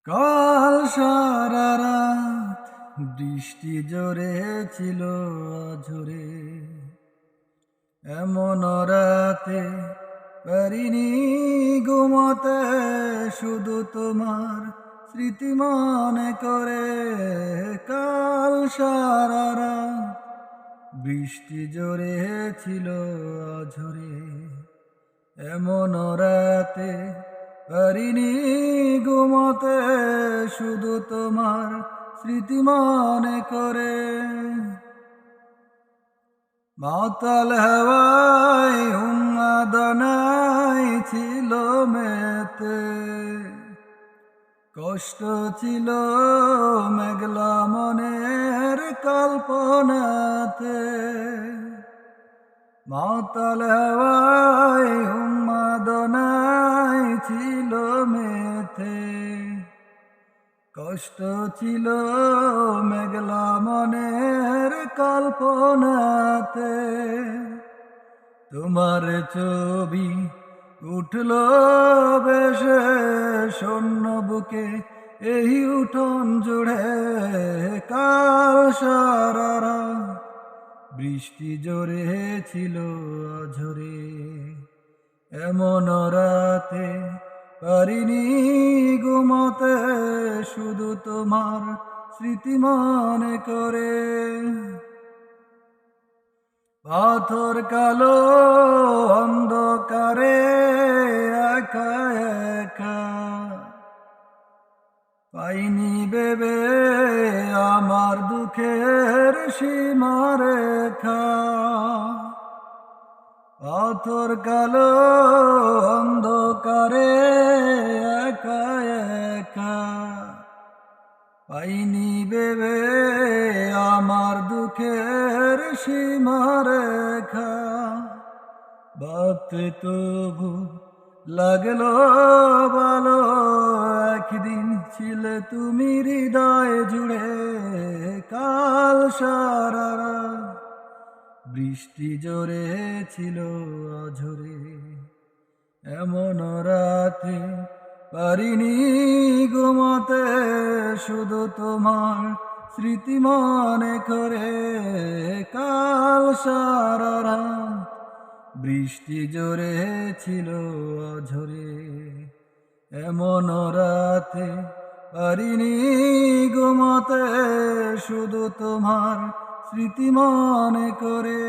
কাল সারা রাত বৃষ্টি জোরে ছিল ঝরে, এমন রাতে পারিনি ঘুমাতে, শুধু তোমার স্মৃতি মনে করে। কাল সারা রাত বৃষ্টি জোরে ছিল ঝরে, এমন রাতে পারিনি ঘুমাতে, শুধু তোমার স্মৃতি মনে করে। মাতাল হাওয়ায় উন্মাদনায় ছিল মেতে, কষ্ট ছিল মেঘলা মনের কল্পনাতে। মাতাল হাওয়ায় উন্মাদনায় ছিল মেতে, কষ্ট ছিল মেঘলা মনের কল্পনাতে। তোমার ছবি উঠল বেশে শূন্য বুকে, এই উঠোন জুড়ে। কাল সারা রাত বৃষ্টি জোরে ছিল ঝরে, এমন রাতে পারিনি ঘুমাতে, শুধু তোমার স্মৃতি মনে করে। পাথর কালো অন্ধকারে একা একা, পাইনি ভেবে আমার দুঃখের সীমারেখা। পাথর কালো অন্ধকারে একা একা, পাইনি ভেবে আমার দুঃখের সীমারেখা। ভাবতে তবু লাগলো ভালো, একদিন ছিলে তুমি হৃদয় জুড়ে। কাল সারা রাত বৃষ্টি জোরে ছিল ঝরে, এমন রাতে পারিনি ঘুমাতে, শুধু তোমার স্মৃতি মনে করে। কাল সারা রাত বৃষ্টি জোরে ছিল ঝরে, এমন রাতে পারিনি ঘুমাতে, শুধু তোমার স্মৃতি মনে করে।